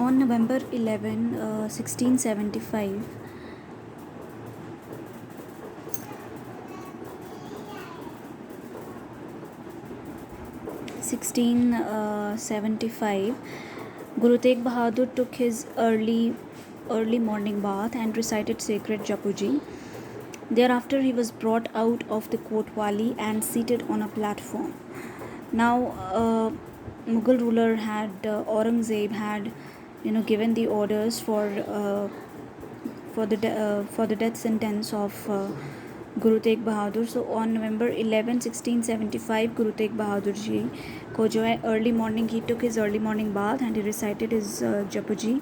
On November 11, 1675, Guru Tegh Bahadur took his early morning bath and recited sacred Japuji. Thereafter, he was brought out of the Kotwali and seated on a platform. Now, Mughal ruler had Aurangzeb had, given the orders for the death sentence of Guru Tegh Bahadur. So on November 11, 1675, Guru Tegh Bahadur ji को जो है early morning, he took his early morning bath and he recited his Japuji.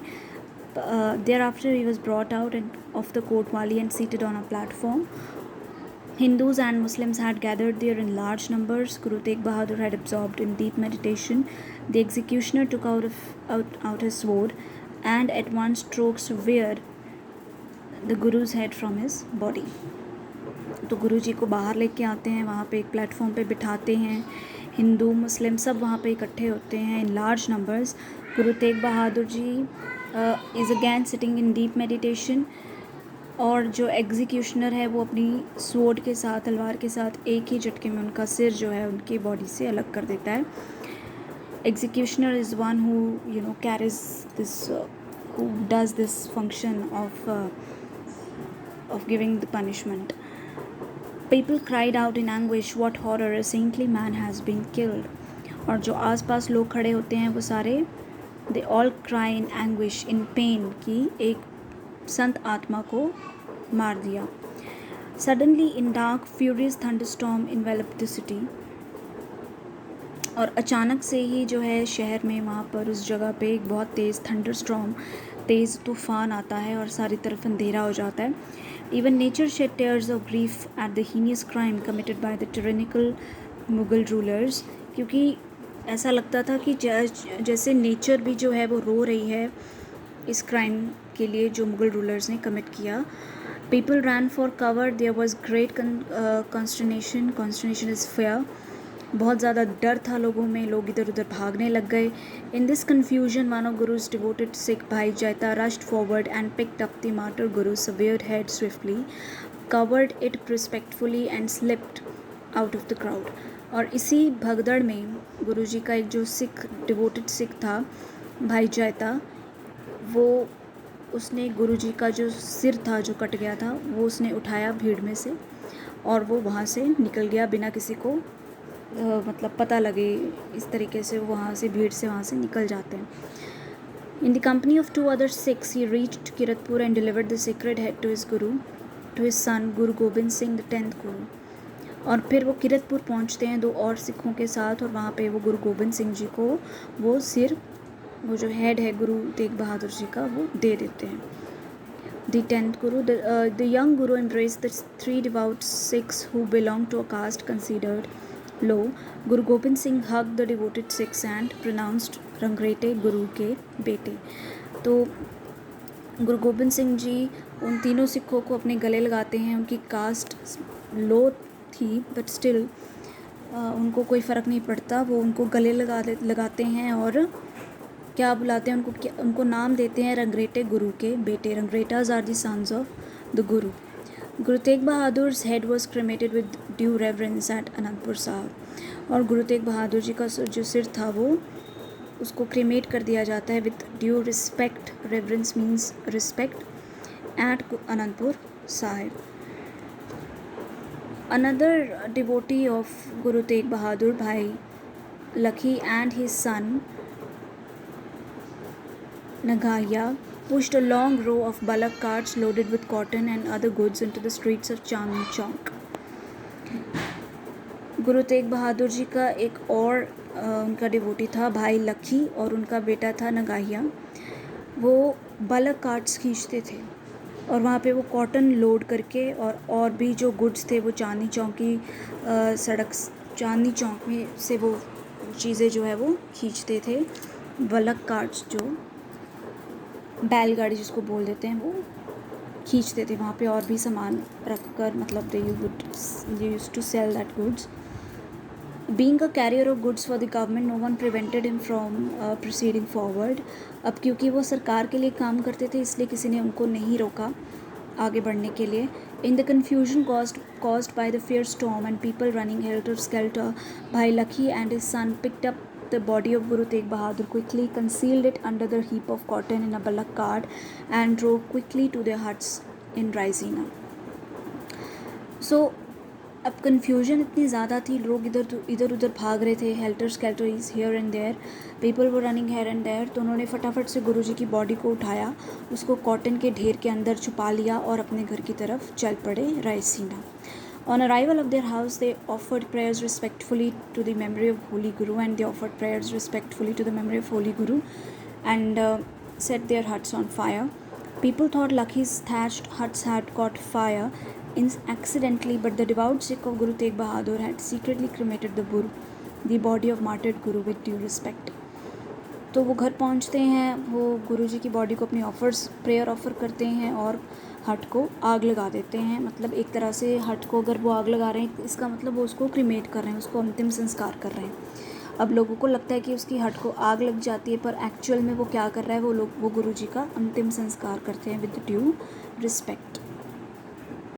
Thereafter, he was brought out of the Kotwali and seated on a platform. Hindus and Muslims had gathered there in large numbers. Guru Tegh Bahadur had absorbed in deep meditation. The executioner took out his sword and at one stroke severed the Guru's head from his body. तो गुरु जी को बाहर लेके आते हैं, वहाँ पे एक platform पे बिठाते हैं. हिंदू मुस्लिम सब वहाँ पे इकट्ठे होते हैं इन large numbers. Guru Tegh Bahadur ji is again sitting in deep meditation और जो एग्जीक्यूशनर है वो अपनी स्वॉर्ड के साथ, तलवार के साथ एक ही झटके में उनका सिर जो है उनकी बॉडी से अलग कर देता है. Executioner is one who carries this, who does this function of giving the punishment. People cried out in anguish, what horror, a saintly man has been killed. और जो आसपास लोग खड़े होते हैं वो सारे they all cry in anguish, in pain कि एक संत आत्मा को मार दिया. Suddenly in dark furious thunderstorm enveloped the city. और अचानक से ही जो है शहर में वहाँ पर उस जगह पे एक बहुत तेज़ थंडरस्टॉर्म, तेज़ तूफ़ान आता है और सारी तरफ अंधेरा हो जाता है. Even nature shed tears of grief at the heinous crime committed by the tyrannical Mughal rulers. क्योंकि ऐसा लगता था कि जैसे नेचर भी जो है वो रो रही है इस क्राइम के लिए जो मुग़ल रूलर्स ने कमिट किया. People ran for cover. There was great consternation. Consternation is fear. बहुत ज़्यादा डर था लोगों में, लोग इधर उधर भागने लग गए. In this confusion, one of Guru's devoted Sikh Bhai Jaita rushed forward and picked up the martyr Guru's severed head swiftly, covered it respectfully and slipped out of the crowd. और इसी भगदड़ में गुरु जी का एक जो सिख डिवोटेड सिख था भाई जायता, वो उसने गुरु जी का जो सिर था जो कट गया था वो उसने उठाया भीड़ में से और वो वहाँ से निकल गया बिना किसी को मतलब पता लगे. इस तरीके से वो वहाँ से भीड़ से वहाँ से निकल जाते हैं. In the company of 2 other Sikhs, he reached Kiratpur and delivered the sacred head to his son Guru Gobind Singh, the 10th Guru. और फिर वो किरतपुर पहुँचते हैं 2 और सिखों के साथ और वहाँ पे वो गुरु गोबिंद सिंह जी को वो सिर, वो जो हेड है गुरु तेग बहादुर जी का, वो दे देते हैं. The 10th Guru, the young Guru embraced the 3 devout Sikhs who belonged to a caste considered low. Guru Gobind Singh hugged the devoted Sikhs and pronounced रंगरेटे Guru के बेटे. तो गुरु गोबिंद सिंह जी उन तीनों सिखों को अपने गले लगाते हैं. उनकी कास्ट लो थी बट स्टिल उनको कोई फ़र्क नहीं पड़ता, वो उनको गले लगाते हैं और क्या बुलाते हैं उनको नाम देते हैं रंगरेटे गुरु के बेटे. Rangretas are the sons of the Guru. Guru Tegh Bahadur's head was cremated with due reverence at Anandpur Sahib. और गुरु तेग बहादुर जी का जो सिर था वो उसको क्रीमेट कर दिया जाता है with due respect. Reverence means respect at Anandpur Sahib. Another devotee of Guru Tegh Bahadur, Bhai Lakhi, and his son Nagaya pushed a long row of bullock carts loaded with cotton and other goods into the streets of Chandni Chowk. गुरु तेग बहादुर जी का एक और उनका devotee था भाई लखी और उनका बेटा था नगाहिया. वो बलक कार्ट्स खींचते थे और वहाँ पे वो कॉटन लोड करके और भी जो गुड्स थे वो चांदनी चौक की सड़क चांदनी चौक में से वो चीज़ें जो है वो खींचते थे. बलक कार्ट्स जो बैलगाड़ी जिसको बोल देते हैं वो खींचते थे. वहाँ पे और भी सामान रख कर मतलब they used to sell that goods. Being a carrier of goods for the government, no one prevented him from proceeding forward. अब क्योंकि वो सरकार के लिए काम करते थे इसलिए किसी ने उनको नहीं रोका आगे बढ़ने के लिए. In the confusion caused by the fierce storm and people running helter-skelter, Bhai Lakhi and his son picked up the body of Guru Tegh Bahadur, quickly concealed it under the heap of cotton in a bullock cart, and drove quickly to their huts in Raisina. So अब confusion इतनी ज़्यादा थी, लोग इधर उधर भाग रहे थे, helter skelter is here and there, people were running here and there. तो उन्होंने फटाफट से गुरुजी की बॉडी को उठाया, उसको कॉटन के ढेर के अंदर छुपा लिया और अपने घर की तरफ चल पड़े Raisina. On arrival of their house, they offered prayers respectfully to the memory of Holy Guru, and they offered prayers respectfully to the memory of Holy Guru, and set their huts on fire. People thought Lakhi's thatched huts had caught fire accidentally, but the devout Sikh of Guru Tegh Bahadur had secretly cremated the body of martyred Guru with due respect. तो वो घर पहुंचते हैं, वो गुरुजी की body को अपनी prayer offer करते हैं और हट को आग लगा देते हैं. मतलब एक तरह से हट को अगर वो आग लगा रहे हैं इसका मतलब वो उसको क्रीमेट कर रहे हैं, उसको अंतिम संस्कार कर रहे हैं. अब लोगों को लगता है कि उसकी हट को आग लग जाती है, पर एक्चुअल में वो क्या कर रहा है, वो गुरुजी का अंतिम संस्कार करते हैं विद ड्यू रिस्पेक्ट.